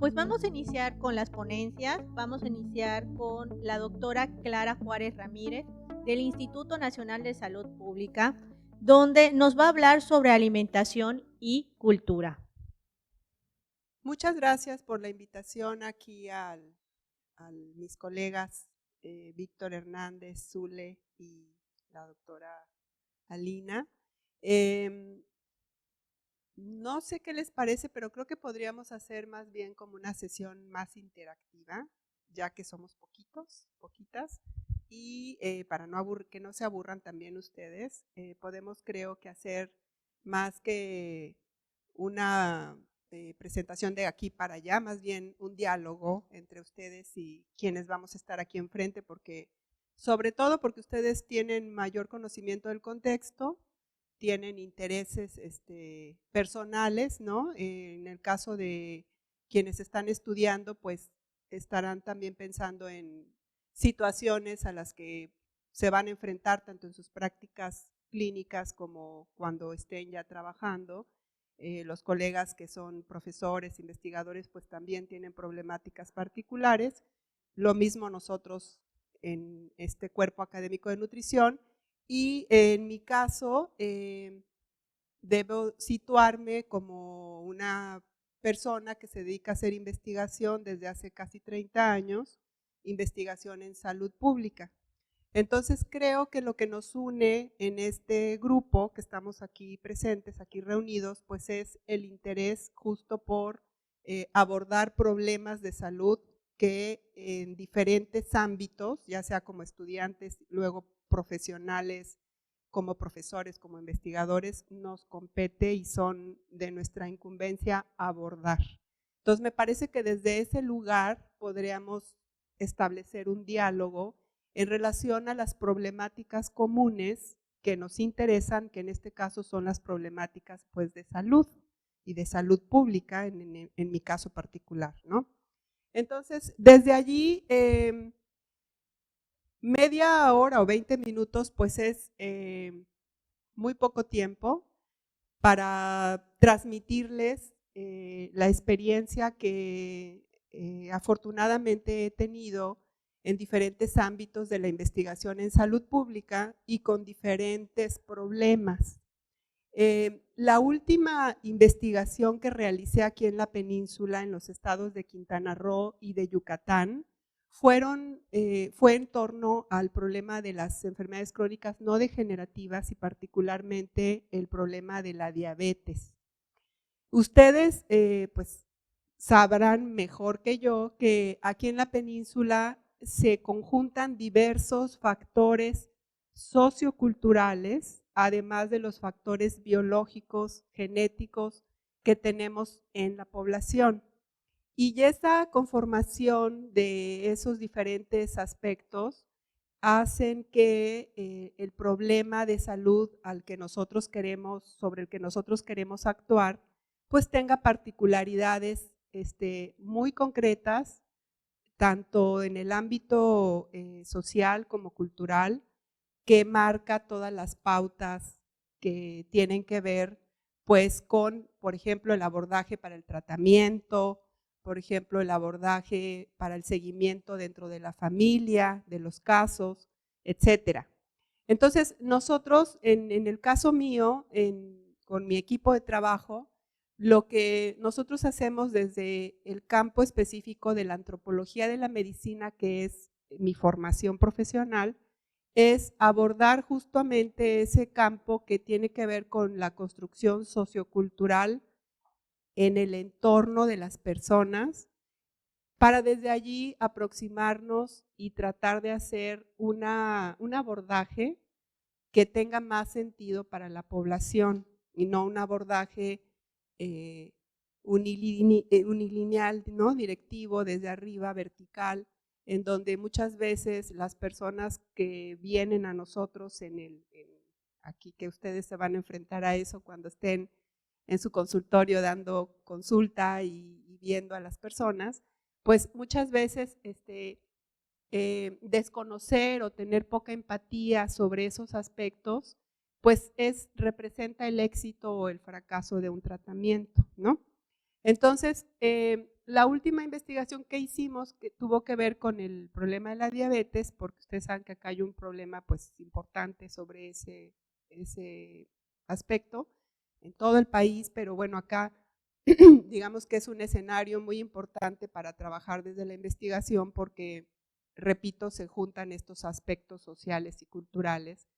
Pues vamos a iniciar con las ponencias. Vamos a iniciar con la doctora Clara Juárez Ramírez del Instituto Nacional de Salud Pública, donde nos va a hablar sobre alimentación y cultura. Muchas gracias por la invitación aquí a mis colegas Víctor Hernández, Zule y la doctora Alina. No sé qué les parece, pero creo que podríamos hacer más bien como una sesión más interactiva, ya que somos poquitas, y para que no se aburran también ustedes, podemos creo que hacer más que una presentación de aquí para allá, más bien un diálogo entre ustedes y quienes vamos a estar aquí enfrente, sobre todo porque ustedes tienen mayor conocimiento del contexto, tienen intereses personales, ¿no? En el caso de quienes están estudiando, pues estarán también pensando en situaciones a las que se van a enfrentar tanto en sus prácticas clínicas como cuando estén ya trabajando. Los colegas que son profesores, investigadores, pues también tienen problemáticas particulares. Lo mismo nosotros en este cuerpo académico de nutrición. Y en mi caso, debo situarme como una persona que se dedica a hacer investigación desde hace casi 30 años, investigación en salud pública. Entonces creo que lo que nos une en este grupo que estamos aquí presentes, aquí reunidos, pues es el interés justo por abordar problemas de salud que en diferentes ámbitos, ya sea como estudiantes, luego profesionales, como profesores, como investigadores, nos compete y son de nuestra incumbencia abordar. Entonces me parece que desde ese lugar podríamos establecer un diálogo en relación a las problemáticas comunes que nos interesan, que en este caso son las problemáticas pues de salud y de salud pública en mi caso particular, ¿no? Entonces, desde allí, media hora o 20 minutos pues es muy poco tiempo para transmitirles la experiencia que afortunadamente he tenido en diferentes ámbitos de la investigación en salud pública y con diferentes problemas. La última investigación que realicé aquí en la península, en los estados de Quintana Roo y de Yucatán, fue en torno al problema de las enfermedades crónicas no degenerativas y particularmente el problema de la diabetes. Ustedes pues sabrán mejor que yo que aquí en la península se conjuntan diversos factores socioculturales, además de los factores biológicos, genéticos que tenemos en la población. Y esa conformación de esos diferentes aspectos hacen que el problema de salud sobre el que nosotros queremos actuar, pues tenga particularidades muy concretas, tanto en el ámbito social como cultural, que marca todas las pautas que tienen que ver pues con, por ejemplo, el abordaje para el tratamiento, por ejemplo, el abordaje para el seguimiento dentro de la familia, de los casos, etcétera. Entonces, nosotros, en el caso mío, con mi equipo de trabajo, lo que nosotros hacemos desde el campo específico de la antropología de la medicina, que es mi formación profesional, es abordar justamente ese campo que tiene que ver con la construcción sociocultural en el entorno de las personas, para desde allí aproximarnos y tratar de hacer un abordaje que tenga más sentido para la población y no un abordaje unilineal, ¿no? Directivo, desde arriba, vertical, en donde muchas veces las personas que vienen a nosotros aquí que ustedes se van a enfrentar a eso cuando estén en su consultorio dando consulta y viendo a las personas, pues muchas veces desconocer o tener poca empatía sobre esos aspectos, pues representa el éxito o el fracaso de un tratamiento, ¿no? Entonces, la última investigación que hicimos que tuvo que ver con el problema de la diabetes, porque ustedes saben que acá hay un problema pues importante sobre ese aspecto en todo el país, pero bueno, acá digamos que es un escenario muy importante para trabajar desde la investigación porque, repito, se juntan estos aspectos sociales y culturales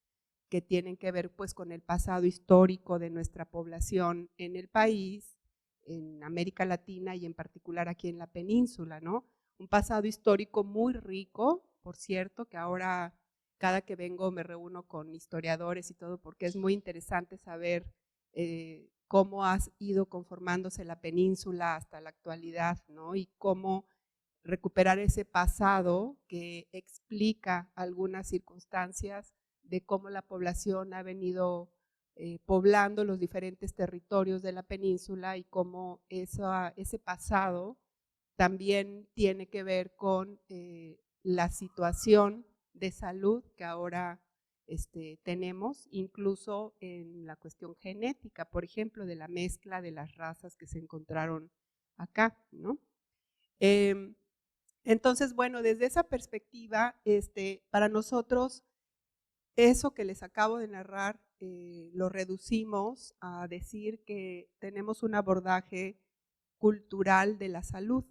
que tienen que ver pues con el pasado histórico de nuestra población en el país, en América Latina y en particular aquí en la península, ¿no? Un pasado histórico muy rico, por cierto, que ahora cada que vengo me reúno con historiadores y todo porque es muy interesante saber cómo ha ido conformándose la península hasta la actualidad, ¿no? Y cómo recuperar ese pasado que explica algunas circunstancias de cómo la población ha venido poblando los diferentes territorios de la península y cómo ese pasado también tiene que ver con la situación de salud que ahora tenemos, incluso en la cuestión genética, por ejemplo, de la mezcla de las razas que se encontraron acá, ¿no? Entonces, bueno, desde esa perspectiva, para nosotros, eso que les acabo de narrar, lo reducimos a decir que tenemos un abordaje cultural de la salud.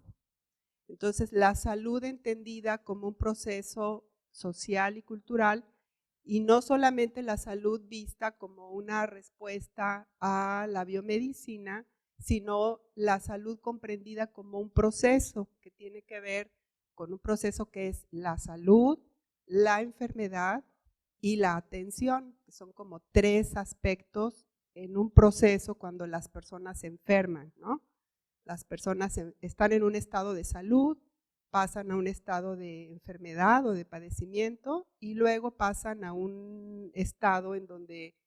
Entonces, la salud entendida como un proceso social y cultural, y no solamente la salud vista como una respuesta a la biomedicina, sino la salud comprendida como un proceso que tiene que ver con un proceso que es la salud, la enfermedad y la atención, que son como tres aspectos en un proceso cuando las personas se enferman, ¿no? Las personas están en un estado de salud, pasan a un estado de enfermedad o de padecimiento y luego pasan a un estado en donde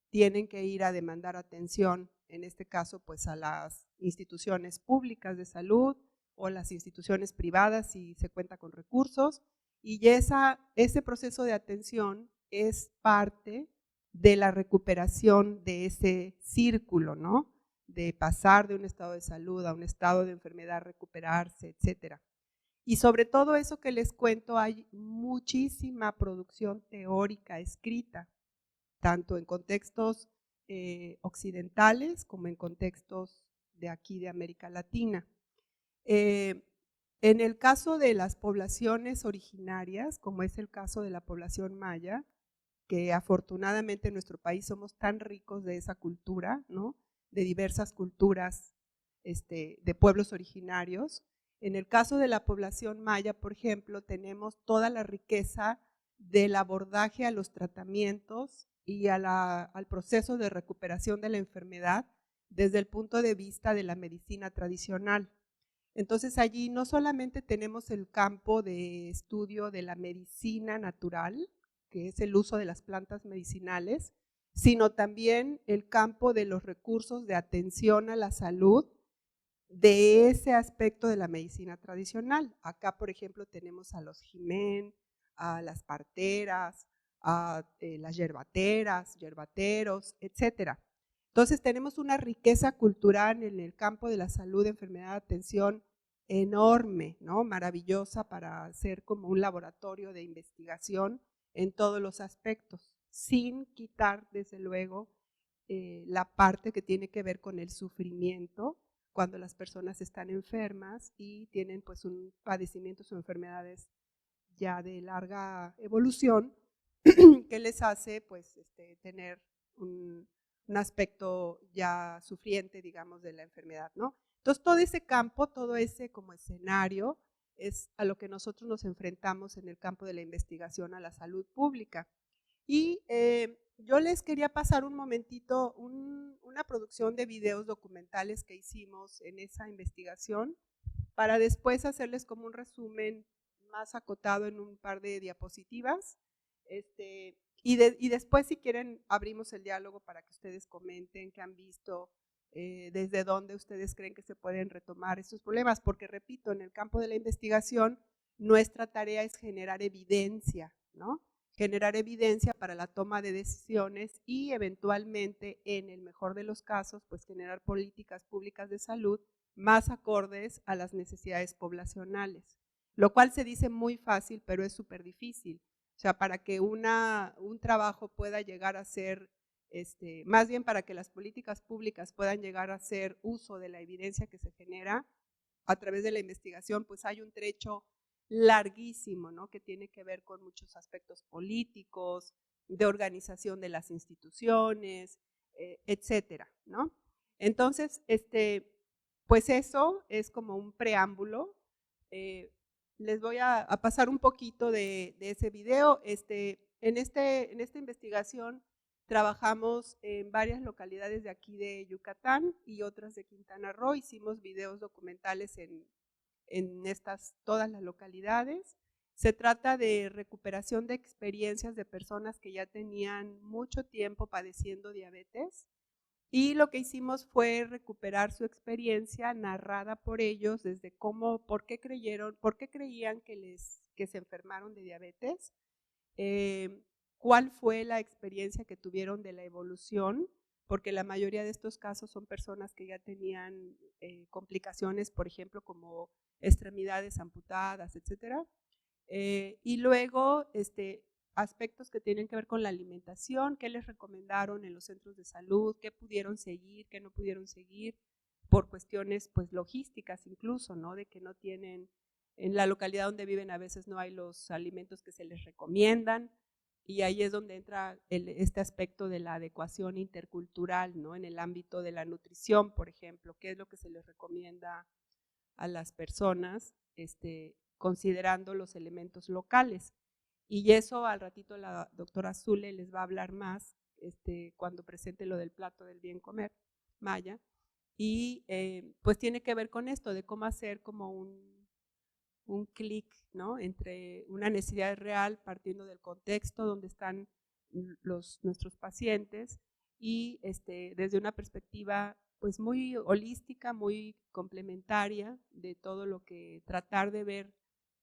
tienen que ir a demandar atención, en este caso pues a las instituciones públicas de salud o las instituciones privadas si se cuenta con recursos, y ese proceso de atención es parte de la recuperación de ese círculo, ¿no? De pasar de un estado de salud a un estado de enfermedad, recuperarse, etcétera. Y sobre todo eso que les cuento, hay muchísima producción teórica escrita, tanto en contextos occidentales como en contextos de aquí de América Latina. En el caso de las poblaciones originarias, como es el caso de la población maya, que afortunadamente en nuestro país somos tan ricos de esa cultura, ¿no? De diversas culturas de pueblos originarios. En el caso de la población maya, por ejemplo, tenemos toda la riqueza del abordaje a los tratamientos y al proceso de recuperación de la enfermedad desde el punto de vista de la medicina tradicional. Entonces allí no solamente tenemos el campo de estudio de la medicina natural, que es el uso de las plantas medicinales, sino también el campo de los recursos de atención a la salud de ese aspecto de la medicina tradicional. Acá, por ejemplo, tenemos a los jimén, a las parteras, a las yerbateras, yerbateros, etcétera. Entonces tenemos una riqueza cultural en el campo de la salud, enfermedad, atención enorme, ¿no? Maravillosa para ser como un laboratorio de investigación en todos los aspectos, sin quitar desde luego la parte que tiene que ver con el sufrimiento cuando las personas están enfermas y tienen pues un padecimiento o enfermedades ya de larga evolución que les hace pues tener un aspecto ya sufriente, digamos, de la enfermedad, ¿no? Entonces todo ese campo, todo ese como escenario es a lo que nosotros nos enfrentamos en el campo de la investigación a la salud pública. Y yo les quería pasar un momentito una producción de videos documentales que hicimos en esa investigación para después hacerles como un resumen más acotado en un par de diapositivas. Y después, si quieren, abrimos el diálogo para que ustedes comenten qué han visto, desde dónde ustedes creen que se pueden retomar estos problemas, porque repito, en el campo de la investigación, nuestra tarea es generar evidencia, ¿no? Generar evidencia para la toma de decisiones y eventualmente, en el mejor de los casos, pues generar políticas públicas de salud más acordes a las necesidades poblacionales, lo cual se dice muy fácil, pero es súper difícil. O sea, para que un trabajo pueda llegar a ser, más bien para que las políticas públicas puedan llegar a hacer uso de la evidencia que se genera a través de la investigación, pues hay un trecho larguísimo, ¿no? Que tiene que ver con muchos aspectos políticos, de organización de las instituciones, etcétera, ¿no? Entonces, pues eso es como un preámbulo. Les voy a pasar un poquito de ese video. En esta investigación trabajamos en varias localidades de aquí de Yucatán y otras de Quintana Roo. Hicimos videos documentales en todas las localidades. Se trata de recuperación de experiencias de personas que ya tenían mucho tiempo padeciendo diabetes. Y lo que hicimos fue recuperar su experiencia narrada por ellos desde por qué creían que se enfermaron de diabetes, cuál fue la experiencia que tuvieron de la evolución, porque la mayoría de estos casos son personas que ya tenían complicaciones, por ejemplo, como extremidades amputadas, etcétera. Y luego, aspectos que tienen que ver con la alimentación, qué les recomendaron en los centros de salud, qué pudieron seguir, qué no pudieron seguir, por cuestiones pues logísticas incluso, ¿no? De que no tienen, en la localidad donde viven a veces no hay los alimentos que se les recomiendan, y ahí es donde entra este aspecto de la adecuación intercultural, ¿no? En el ámbito de la nutrición, por ejemplo, qué es lo que se les recomienda a las personas, considerando los elementos locales. Y eso al ratito la doctora Zule les va a hablar más cuando presente lo del plato del bien comer, Maya. Y pues tiene que ver con esto, de cómo hacer como un clic, ¿no? Entre una necesidad real partiendo del contexto donde están nuestros pacientes y desde una perspectiva pues muy holística, muy complementaria de todo lo que tratar de ver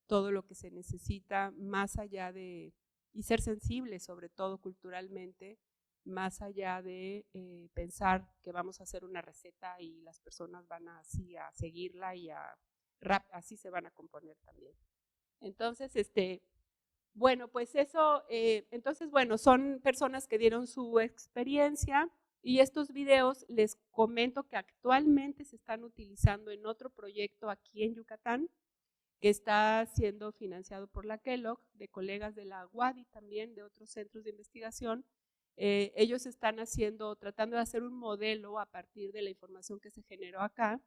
todo lo que se necesita más allá de, y ser sensible sobre todo culturalmente, más allá de pensar que vamos a hacer una receta y las personas van así a seguirla y así se van a componer también. Entonces, bueno, pues eso, entonces, bueno, son personas que dieron su experiencia y estos videos les comento que actualmente se están utilizando en otro proyecto aquí en Yucatán, que está siendo financiado por la Kellogg, de colegas de la UADY también, de otros centros de investigación. Ellos están tratando de hacer un modelo a partir de la información que se generó acá,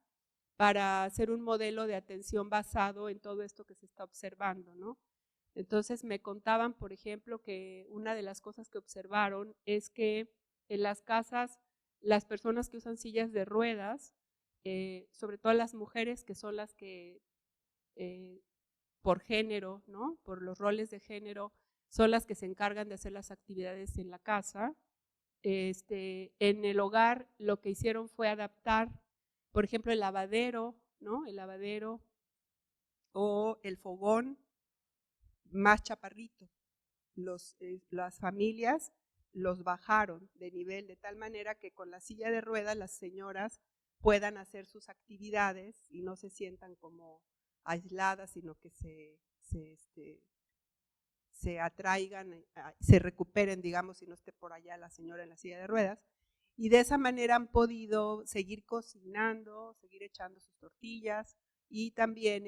para hacer un modelo de atención basado en todo esto que se está observando, ¿no? Entonces me contaban, por ejemplo, que una de las cosas que observaron es que en las casas, las personas que usan sillas de ruedas, sobre todo las mujeres, que son las que por género, ¿no? Por los roles de género, son las que se encargan de hacer las actividades en la casa. En el hogar lo que hicieron fue adaptar, por ejemplo, el lavadero, ¿no? El lavadero o el fogón más chaparrito. Las familias los bajaron de nivel de tal manera que con la silla de ruedas las señoras puedan hacer sus actividades y no se sientan como aisladas, sino que se atraigan, se recuperen, digamos, si no esté por allá la señora en la silla de ruedas. Y de esa manera han podido seguir cocinando, seguir echando sus tortillas y también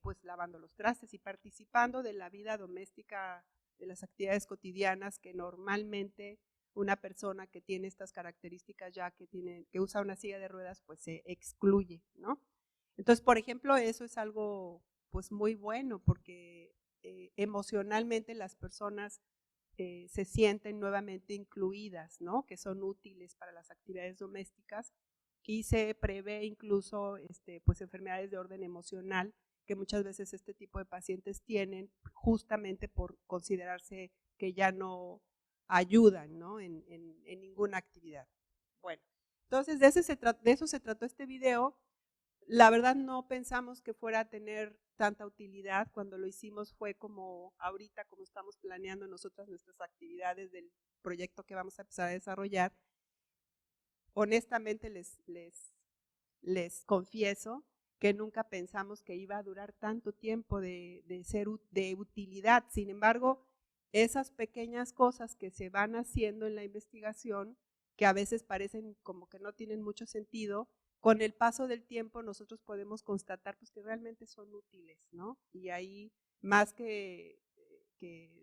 pues lavando los trastes y participando de la vida doméstica, de las actividades cotidianas que normalmente una persona que tiene estas características ya que usa una silla de ruedas pues se excluye, ¿no? Entonces, por ejemplo, eso es algo pues muy bueno porque emocionalmente las personas se sienten nuevamente incluidas, ¿no? Que son útiles para las actividades domésticas y se prevé incluso pues enfermedades de orden emocional que muchas veces este tipo de pacientes tienen justamente por considerarse que ya no ayudan, ¿no? en ninguna actividad. Bueno, entonces de eso se trató este video. La verdad no pensamos que fuera a tener tanta utilidad. Cuando lo hicimos fue como ahorita, como estamos planeando nosotras nuestras actividades del proyecto que vamos a empezar a desarrollar. Honestamente les les confieso que nunca pensamos que iba a durar tanto tiempo de ser de utilidad. Sin embargo, esas pequeñas cosas que se van haciendo en la investigación, que a veces parecen como que no tienen mucho sentido, con el paso del tiempo nosotros podemos constatar pues, que realmente son útiles, ¿no? Y ahí, más que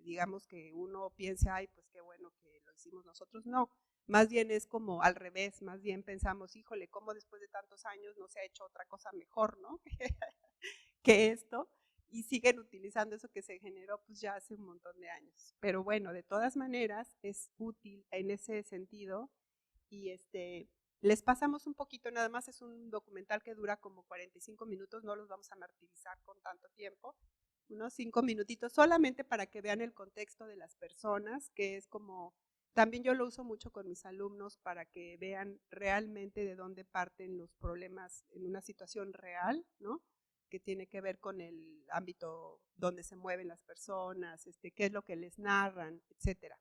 digamos que uno piense, ay, pues qué bueno que lo hicimos nosotros, no. Más bien es como al revés, más bien pensamos, híjole, ¿cómo después de tantos años no se ha hecho otra cosa mejor, ¿no? que esto, y siguen utilizando eso que se generó pues ya hace un montón de años. Pero bueno, de todas maneras es útil en ese sentido y les pasamos un poquito, nada más es un documental que dura como 45 minutos, no los vamos a martirizar con tanto tiempo, unos 5 minutitos solamente para que vean el contexto de las personas, que es como, también yo lo uso mucho con mis alumnos para que vean realmente de dónde parten los problemas en una situación real, ¿no? Que tiene que ver con el ámbito donde se mueven las personas, qué es lo que les narran, etcétera.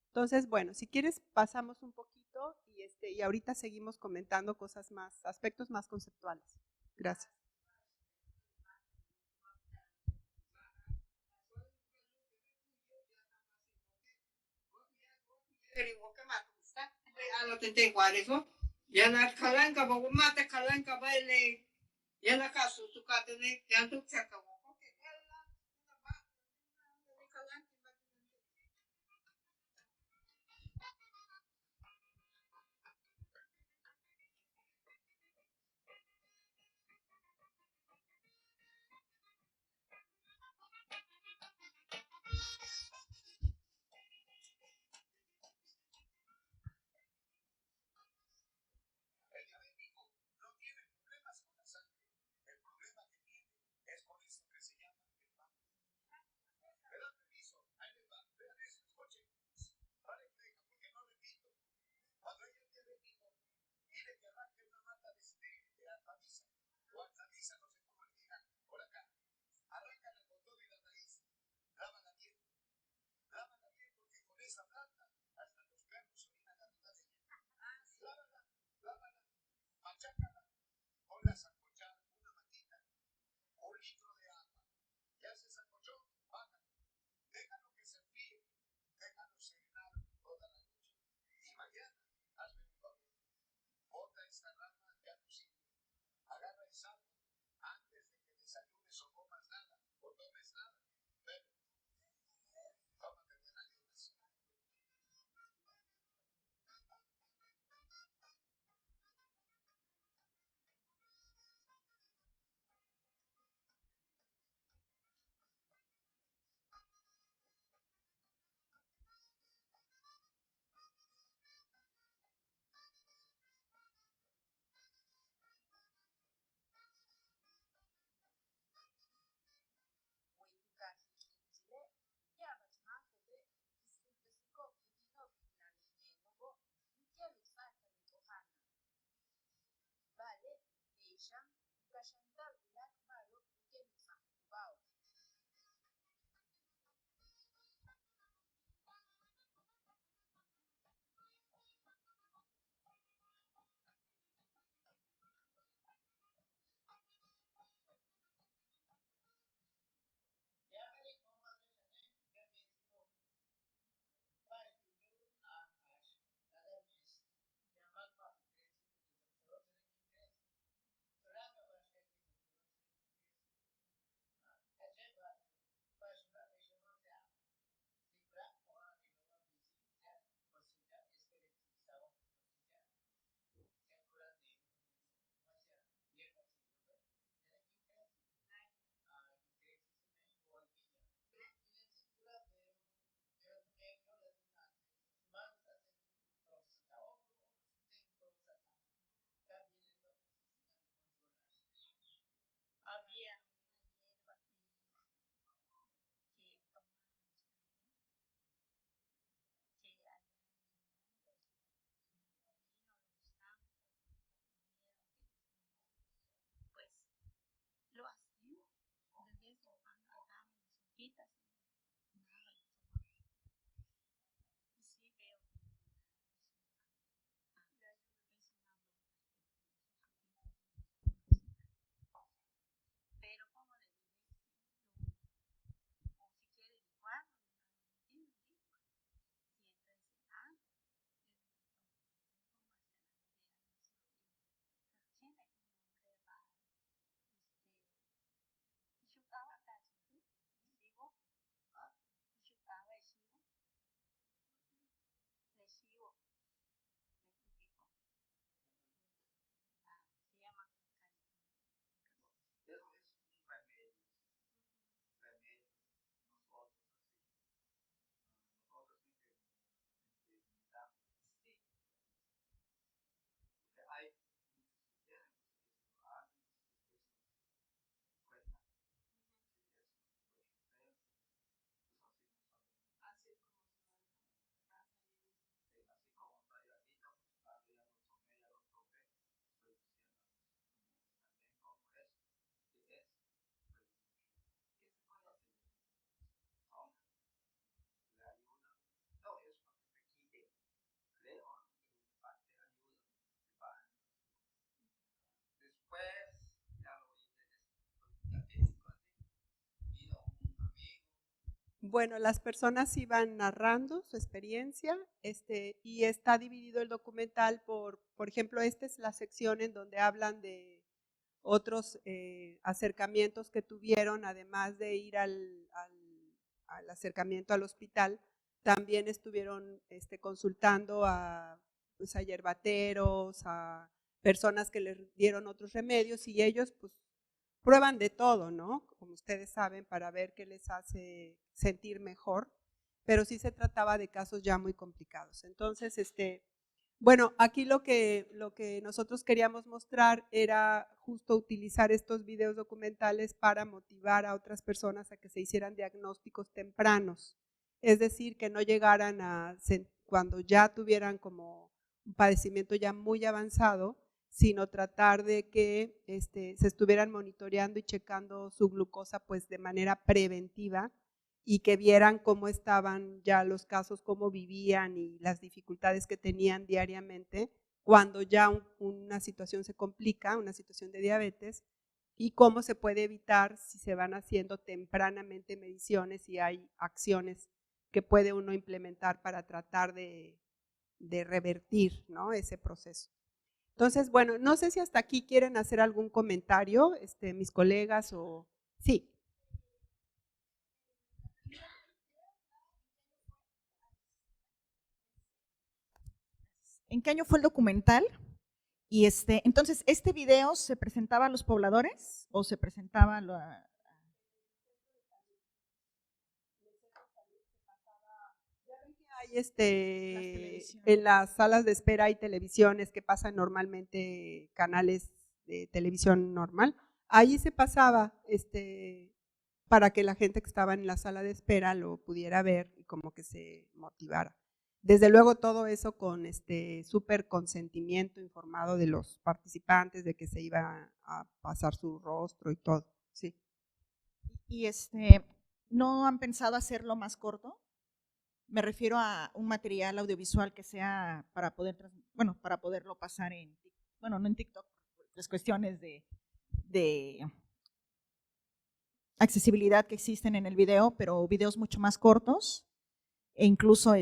Entonces, bueno, si quieres pasamos un poquito y ahorita seguimos comentando cosas más, aspectos más conceptuales. Gracias. Bueno, las personas iban narrando su experiencia, y está dividido el documental por ejemplo, esta es la sección en donde hablan de otros acercamientos que tuvieron, además de ir al acercamiento al hospital, también estuvieron consultando pues, a yerbateros, a personas que les dieron otros remedios y ellos pues prueban de todo, ¿no? Como ustedes saben, para ver qué les hace sentir mejor, pero sí se trataba de casos ya muy complicados. Entonces, bueno, aquí lo que nosotros queríamos mostrar era justo utilizar estos videos documentales para motivar a otras personas a que se hicieran diagnósticos tempranos, es decir, que no llegaran cuando ya tuvieran como un padecimiento ya muy avanzado, sino tratar de que se estuvieran monitoreando y checando su glucosa pues de manera preventiva y que vieran cómo estaban ya los casos, cómo vivían y las dificultades que tenían diariamente cuando ya una situación se complica, una situación de diabetes, y cómo se puede evitar si se van haciendo tempranamente mediciones y hay acciones que puede uno implementar para tratar de revertir, ¿no?, ese proceso. Entonces, bueno, no sé si hasta aquí quieren hacer algún comentario, mis colegas o… Sí. ¿En qué año fue el documental? Y entonces, ¿este video se presentaba a los pobladores o se presentaba a la… Hay en las salas de espera hay televisiones que pasan normalmente canales de televisión normal. Ahí se pasaba para que la gente que estaba en la sala de espera lo pudiera ver y como que se motivara. Desde luego todo eso con súper consentimiento informado de los participantes de que se iba a pasar su rostro y todo, sí. Y ¿no han pensado hacerlo más corto? Me refiero a un material audiovisual que sea para para poderlo pasar no en TikTok, las cuestiones de accesibilidad que existen en el video, pero videos mucho más cortos e incluso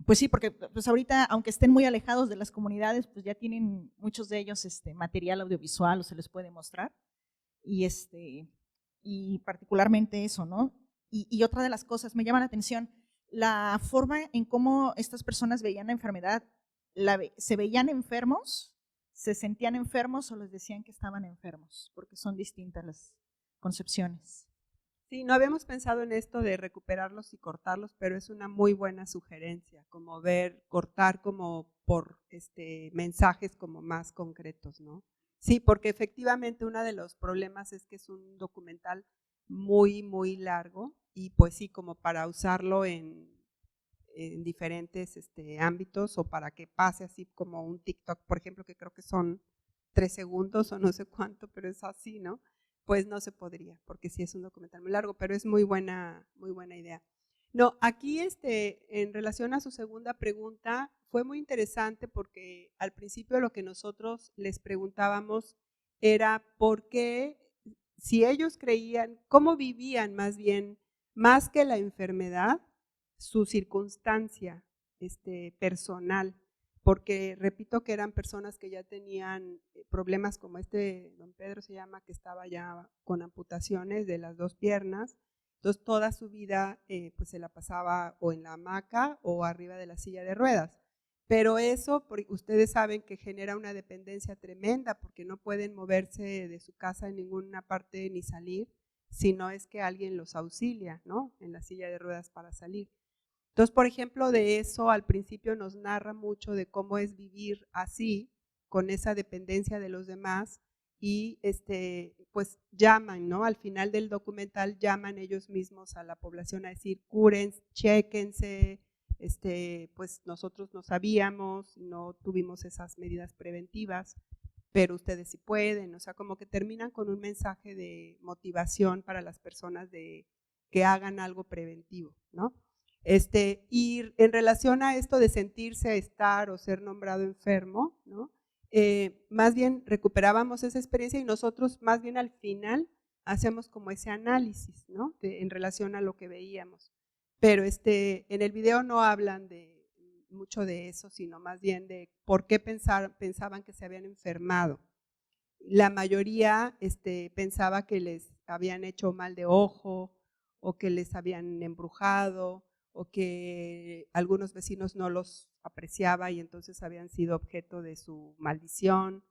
pues sí, porque pues ahorita, aunque estén muy alejados de las comunidades, pues ya tienen muchos de ellos material audiovisual o se les puede mostrar. Y y particularmente eso, ¿no? Y otra de las cosas, me llama la atención, la forma en cómo estas personas veían la enfermedad, ¿se veían enfermos? ¿Se sentían enfermos o les decían que estaban enfermos? Porque son distintas las concepciones. Sí, no habíamos pensado en esto de recuperarlos y cortarlos, pero es una muy buena sugerencia, como cortar como por mensajes como más concretos, ¿no? Sí, porque efectivamente uno de los problemas es que es un documental muy, muy largo y pues sí, como para usarlo en diferentes ámbitos o para que pase así como un TikTok, por ejemplo, que creo que son 3 segundos o no sé cuánto, pero es así, ¿no? Pues no se podría, porque sí es un documental muy largo, pero es muy buena idea. No, aquí en relación a su segunda pregunta, fue muy interesante porque al principio lo que nosotros les preguntábamos era por qué, si ellos creían, cómo vivían más bien, más que la enfermedad, su circunstancia personal, porque repito que eran personas que ya tenían problemas como don Pedro se llama, que estaba ya con amputaciones de las 2 piernas, entonces toda su vida pues se la pasaba o en la hamaca o arriba de la silla de ruedas, pero eso ustedes saben que genera una dependencia tremenda porque no pueden moverse de su casa en ninguna parte ni salir, si no es que alguien los auxilia, ¿no?, en la silla de ruedas para salir. Entonces, por ejemplo, de eso al principio nos narra mucho de cómo es vivir así, con esa dependencia de los demás y pues llaman, ¿no? Al final del documental llaman ellos mismos a la población a decir, cúrense, chéquense, pues nosotros no sabíamos, no tuvimos esas medidas preventivas, pero ustedes sí pueden, o sea, como que terminan con un mensaje de motivación para las personas de que hagan algo preventivo, ¿no? Y en relación a esto de sentirse, estar o ser nombrado enfermo, ¿no? Más bien recuperábamos esa experiencia y nosotros más bien al final hacemos como ese análisis, ¿no? En relación a lo que veíamos. Pero en el video no hablan mucho de eso, sino más bien de por qué pensaban que se habían enfermado. La mayoría pensaba que les habían hecho mal de ojo o que les habían embrujado o que algunos vecinos no los apreciaba y entonces habían sido objeto de su maldición.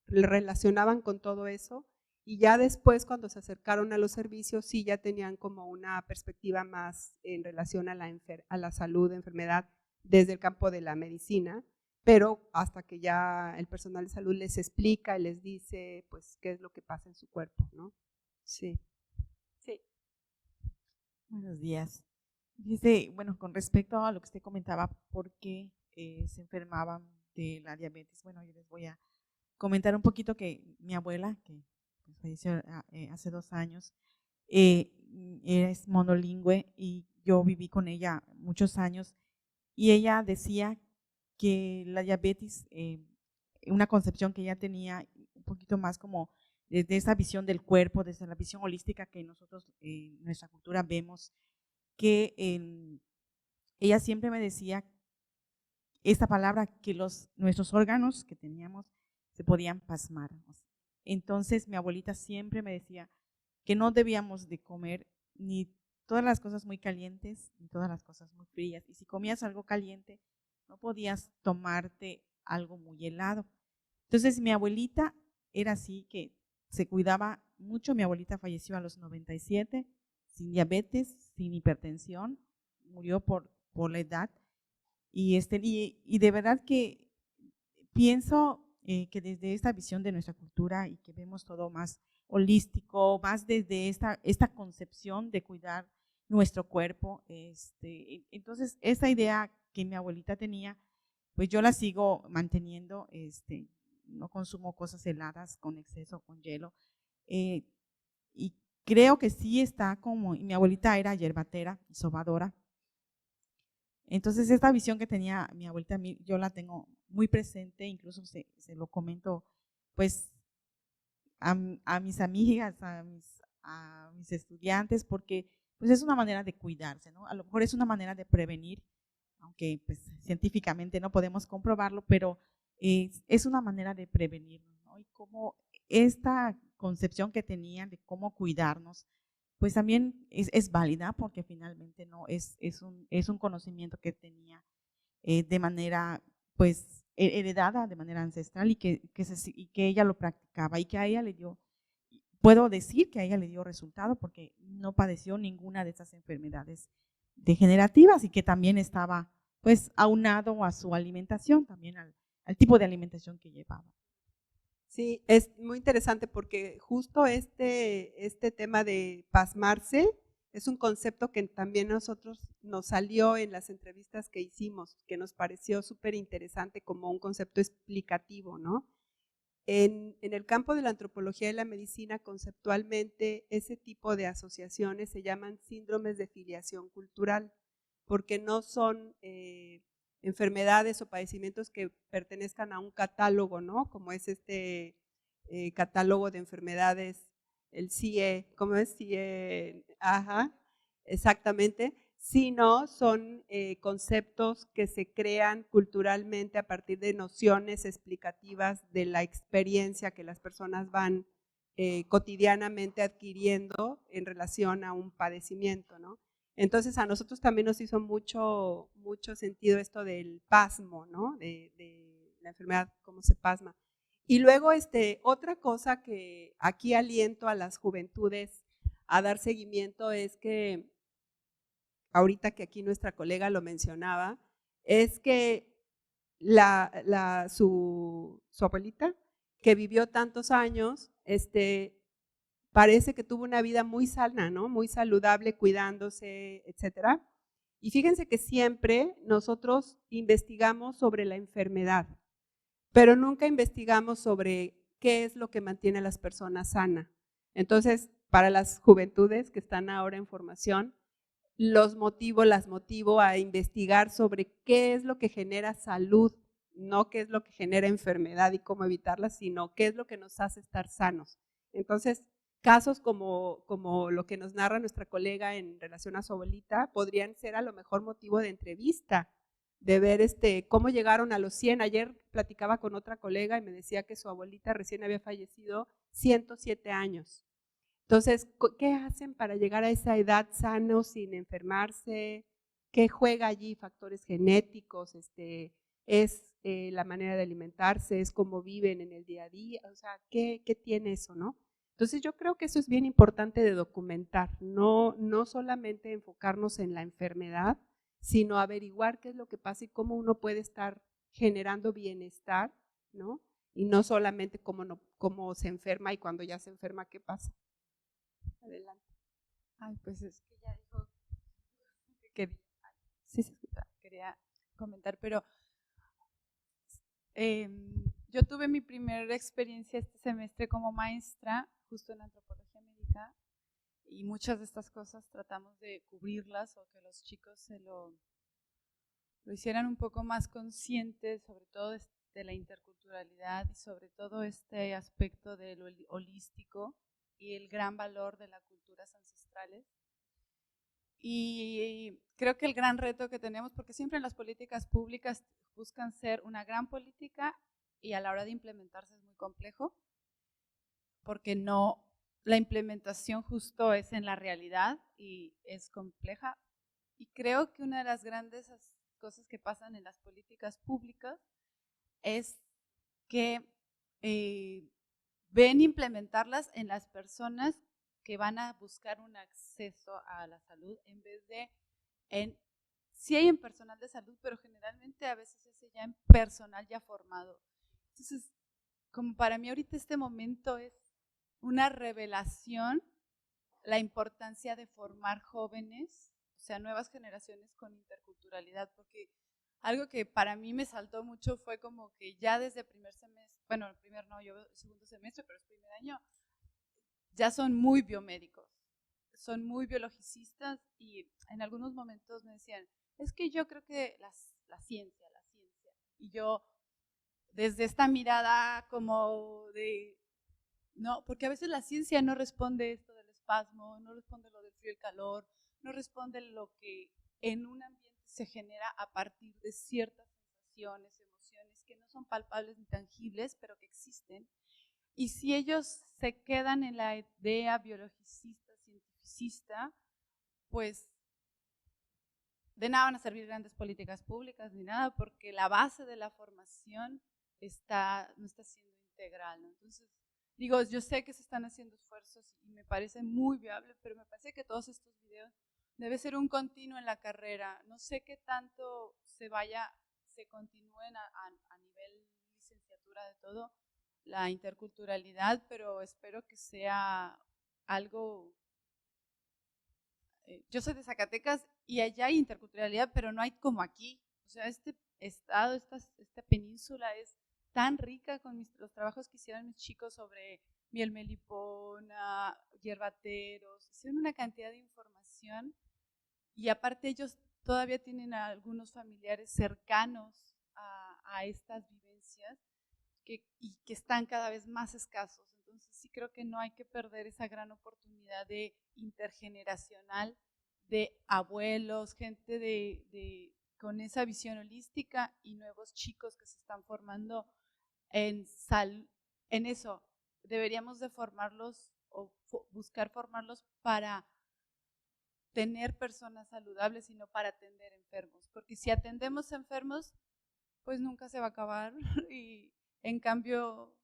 Le relacionaban con todo eso y ya después cuando se acercaron a los servicios sí ya tenían como una perspectiva más en relación a la salud, enfermedad desde el campo de la medicina, pero hasta que ya el personal de salud les explica y les dice pues qué es lo que pasa en su cuerpo, ¿no? Sí. Sí. Buenos días. Dice, bueno, con respecto a lo que usted comentaba, ¿por qué se enfermaban de la diabetes? Bueno, yo les voy a comentar un poquito que mi abuela, que pues, falleció hace 2 años, es monolingüe y yo viví con ella muchos años y ella decía que la diabetes, una concepción que ella tenía un poquito más como desde esa visión del cuerpo, desde la visión holística que nosotros en nuestra cultura vemos, que ella siempre me decía esta palabra, que nuestros órganos que teníamos se podían pasmar. Entonces mi abuelita siempre me decía que no debíamos de comer ni todas las cosas muy calientes ni todas las cosas muy frías. Y si comías algo caliente, no podías tomarte algo muy helado. Entonces mi abuelita era así, que se cuidaba mucho. Mi abuelita falleció a los 97, sin diabetes, sin hipertensión, murió por la edad. Y de verdad que pienso que desde esta visión de nuestra cultura y que vemos todo más holístico, más desde esta concepción de cuidar nuestro cuerpo, entonces esa idea que mi abuelita tenía, pues yo la sigo manteniendo, no consumo cosas heladas con exceso, con hielo, y creo que sí está como, y mi abuelita era yerbatera y sobadora. Entonces esta visión que tenía mi abuelita, yo la tengo muy presente, incluso se lo comento pues a mis amigas, a mis estudiantes, porque pues es una manera de cuidarse, ¿no? A lo mejor es una manera de prevenir, aunque pues científicamente no podemos comprobarlo, pero es una manera de prevenirnos, ¿no? Y como esta concepción que tenían de cómo cuidarnos, pues también es válida, porque finalmente no es un conocimiento que tenía de manera pues heredada, de manera ancestral, y que ella lo practicaba y que a ella le dio, puedo decir que a ella le dio resultado porque no padeció ninguna de esas enfermedades degenerativas y que también estaba pues aunado a su alimentación, también al tipo de alimentación que llevaba. Sí, es muy interesante porque justo este tema de pasmarse es un concepto que también nosotros nos salió en las entrevistas que hicimos, que nos pareció súper interesante como un concepto explicativo, ¿no? En el campo de la antropología y la medicina, conceptualmente, ese tipo de asociaciones se llaman síndromes de filiación cultural, porque no son enfermedades o padecimientos que pertenezcan a un catálogo, ¿no? Como es catálogo de enfermedades, el CIE, ¿cómo es? CIE, ajá, exactamente, sino son conceptos que se crean culturalmente a partir de nociones explicativas de la experiencia que las personas van cotidianamente adquiriendo en relación a un padecimiento, ¿no? Entonces a nosotros también nos hizo mucho sentido esto del pasmo, ¿no? De la enfermedad, cómo se pasma. Y luego otra cosa que aquí aliento a las juventudes a dar seguimiento es que, ahorita que aquí nuestra colega lo mencionaba, es que su abuelita, que vivió tantos años, parece que tuvo una vida muy sana, ¿no? Muy saludable, cuidándose, etcétera. Y fíjense que siempre nosotros investigamos sobre la enfermedad, pero nunca investigamos sobre qué es lo que mantiene a las personas sanas. Entonces, para las juventudes que están ahora en formación, las motivo a investigar sobre qué es lo que genera salud, no qué es lo que genera enfermedad y cómo evitarla, sino qué es lo que nos hace estar sanos. Entonces, casos como lo que nos narra nuestra colega en relación a su abuelita podrían ser a lo mejor motivo de entrevista, de ver cómo llegaron a los 100. Ayer platicaba con otra colega y me decía que su abuelita recién había fallecido 107 años. Entonces, ¿qué hacen para llegar a esa edad sano sin enfermarse? ¿Qué juega allí? Factores genéticos, es la manera de alimentarse, es cómo viven en el día a día, o sea, ¿qué tiene eso, no? Entonces yo creo que eso es bien importante de documentar, no solamente enfocarnos en la enfermedad, sino averiguar qué es lo que pasa y cómo uno puede estar generando bienestar, ¿no? Y no solamente cómo se enferma y cuando ya se enferma, ¿qué pasa? Adelante. Ay, pues es que ya dijo que quería comentar, pero yo tuve mi primera experiencia este semestre como maestra, justo en antropología médica, y muchas de estas cosas tratamos de cubrirlas o que los chicos se lo hicieran un poco más conscientes, sobre todo de la interculturalidad y sobre todo este aspecto de lo holístico y el gran valor de las culturas ancestrales. Y creo que el gran reto que tenemos, porque siempre en las políticas públicas buscan ser una gran política y a la hora de implementarse es muy complejo, porque no, la implementación justo es en la realidad y es compleja. Y creo que una de las grandes cosas que pasan en las políticas públicas es que ven implementarlas en las personas que van a buscar un acceso a la salud en vez de sí hay en personal de salud, pero generalmente a veces es ya en personal ya formado. Entonces, como para mí ahorita este momento es una revelación, la importancia de formar jóvenes, o sea, nuevas generaciones con interculturalidad, porque algo que para mí me saltó mucho fue como que ya desde primer semestre, bueno, el primer no, yo segundo semestre, pero es primer año, ya son muy biomédicos, son muy biologicistas y en algunos momentos me decían, es que yo creo que la ciencia, y yo desde esta mirada como de, no, porque a veces la ciencia no responde esto del espasmo, no responde lo del frío y el calor, no responde lo que en un ambiente se genera a partir de ciertas sensaciones, emociones que no son palpables ni tangibles, pero que existen. Y si ellos se quedan en la idea biologicista, cientificista, pues de nada van a servir grandes políticas públicas ni nada, porque la base de la formación no está siendo integral, ¿no? Entonces, digo, yo sé que se están haciendo esfuerzos y me parece muy viable, pero me parece que todos estos videos debe ser un continuo en la carrera. No sé qué tanto se continúen a nivel licenciatura de todo, la interculturalidad, pero espero que sea algo. Yo soy de Zacatecas y allá hay interculturalidad, pero no hay como aquí. O sea, este estado, esta península es tan rica con los trabajos que hicieron mis chicos sobre miel melipona, hierbateros, hicieron una cantidad de información y aparte ellos todavía tienen a algunos familiares cercanos a estas vivencias y que están cada vez más escasos. Entonces sí creo que no hay que perder esa gran oportunidad de intergeneracional, de abuelos, gente con esa visión holística y nuevos chicos que se están formando en eso. Deberíamos de formarlos o buscar formarlos para tener personas saludables y no para atender enfermos, porque si atendemos enfermos, pues nunca se va a acabar y en cambio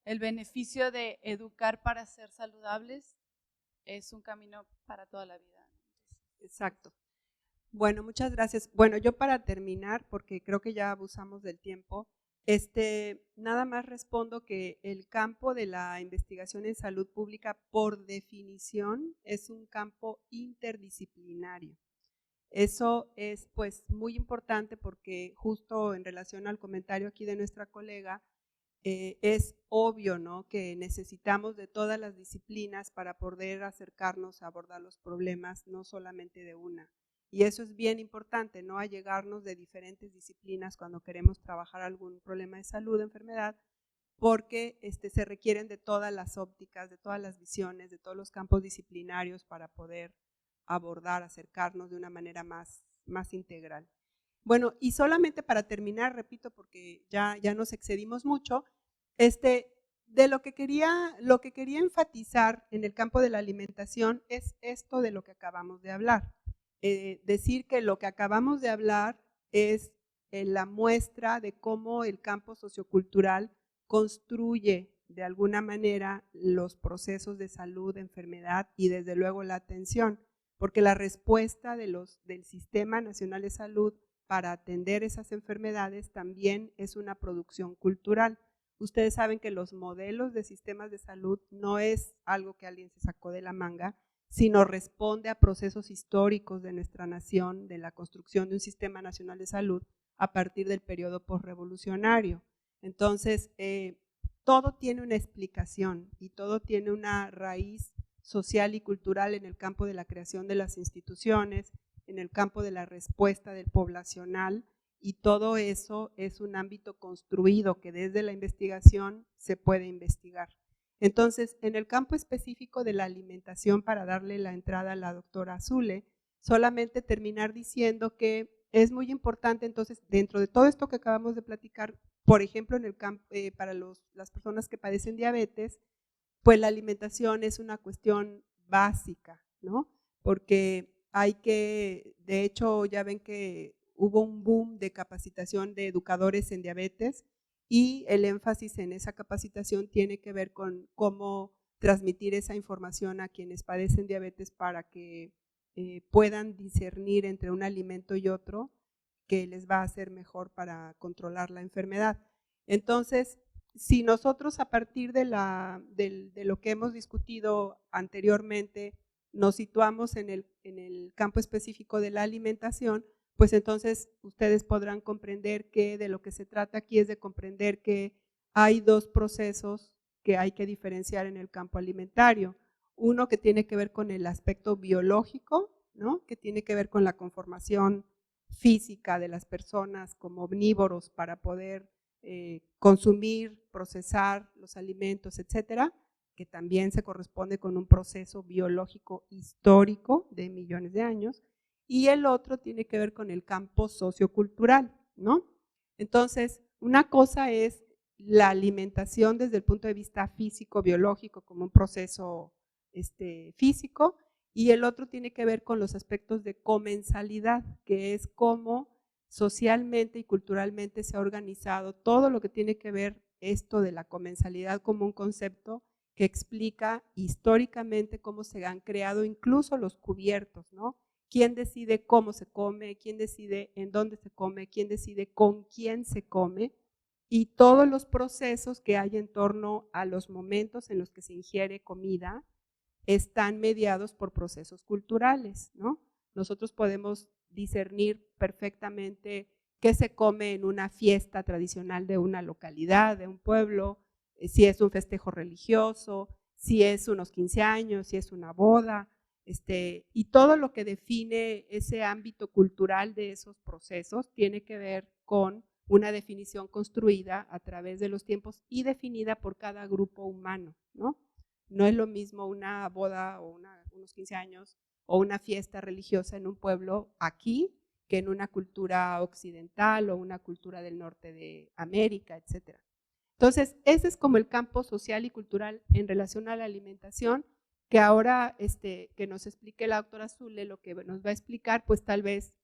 el beneficio de educar para ser saludables es un camino para toda la vida. Exacto. Bueno, muchas gracias. Bueno, yo para terminar, porque creo que ya abusamos del tiempo, nada más respondo que el campo de la investigación en salud pública, por definición, es un campo interdisciplinario. Eso es pues muy importante porque justo en relación al comentario aquí de nuestra colega, es obvio, ¿no?, que necesitamos de todas las disciplinas para poder acercarnos a abordar los problemas, no solamente de una. Y eso es bien importante, no allegarnos de diferentes disciplinas cuando queremos trabajar algún problema de salud, enfermedad, porque se requieren de todas las ópticas, de todas las visiones, de todos los campos disciplinarios para poder abordar, acercarnos de una manera más integral. Bueno, y solamente para terminar, repito, porque ya nos excedimos mucho, de lo que quería enfatizar en el campo de la alimentación es esto de lo que acabamos de hablar. Decir que lo que acabamos de hablar es la muestra de cómo el campo sociocultural construye de alguna manera los procesos de salud, de enfermedad y desde luego la atención, porque la respuesta del Sistema Nacional de Salud para atender esas enfermedades también es una producción cultural. Ustedes saben que los modelos de sistemas de salud no es algo que alguien se sacó de la manga, sino responde a procesos históricos de nuestra nación, de la construcción de un Sistema Nacional de Salud a partir del periodo posrevolucionario. Entonces, todo tiene una explicación y todo tiene una raíz social y cultural en el campo de la creación de las instituciones, en el campo de la respuesta del poblacional, y todo eso es un ámbito construido que desde la investigación se puede investigar. Entonces, en el campo específico de la alimentación, para darle la entrada a la doctora Azule, solamente terminar diciendo que es muy importante, entonces, dentro de todo esto que acabamos de platicar, por ejemplo, en el campo, para las personas que padecen diabetes, pues la alimentación es una cuestión básica, ¿no? Porque de hecho, ya ven que hubo un boom de capacitación de educadores en diabetes y el énfasis en esa capacitación tiene que ver con cómo transmitir esa información a quienes padecen diabetes para que puedan discernir entre un alimento y otro que les va a hacer mejor para controlar la enfermedad. Entonces, si nosotros a partir de lo que hemos discutido anteriormente nos situamos en el campo específico de la alimentación, pues entonces ustedes podrán comprender que de lo que se trata aquí es de comprender que hay dos procesos que hay que diferenciar en el campo alimentario. Uno que tiene que ver con el aspecto biológico, ¿no? Que tiene que ver con la conformación física de las personas como omnívoros para poder consumir, procesar los alimentos, etcétera, que también se corresponde con un proceso biológico histórico de millones de años, y el otro tiene que ver con el campo sociocultural, ¿no? Entonces, una cosa es la alimentación desde el punto de vista físico, biológico, como un proceso físico, y el otro tiene que ver con los aspectos de comensalidad, que es cómo socialmente y culturalmente se ha organizado todo lo que tiene que ver esto de la comensalidad como un concepto que explica históricamente cómo se han creado incluso los cubiertos, ¿no? ¿Quién decide cómo se come? ¿Quién decide en dónde se come? ¿Quién decide con quién se come? Y todos los procesos que hay en torno a los momentos en los que se ingiere comida están mediados por procesos culturales, ¿no? Nosotros podemos discernir perfectamente qué se come en una fiesta tradicional de una localidad, de un pueblo, si es un festejo religioso, si es unos 15 años, si es una boda, y todo lo que define ese ámbito cultural de esos procesos tiene que ver con una definición construida a través de los tiempos y definida por cada grupo humano, ¿no? No es lo mismo una boda o unos 15 años o una fiesta religiosa en un pueblo aquí que en una cultura occidental o una cultura del norte de América, etc. Entonces, ese es como el campo social y cultural en relación a la alimentación, que ahora que nos explique la doctora Azule lo que nos va a explicar, pues tal vez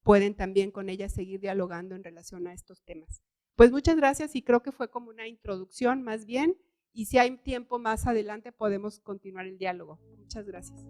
pueden también con ella seguir dialogando en relación a estos temas. Pues muchas gracias, y creo que fue como una introducción más bien, y si hay tiempo más adelante podemos continuar el diálogo. Muchas gracias.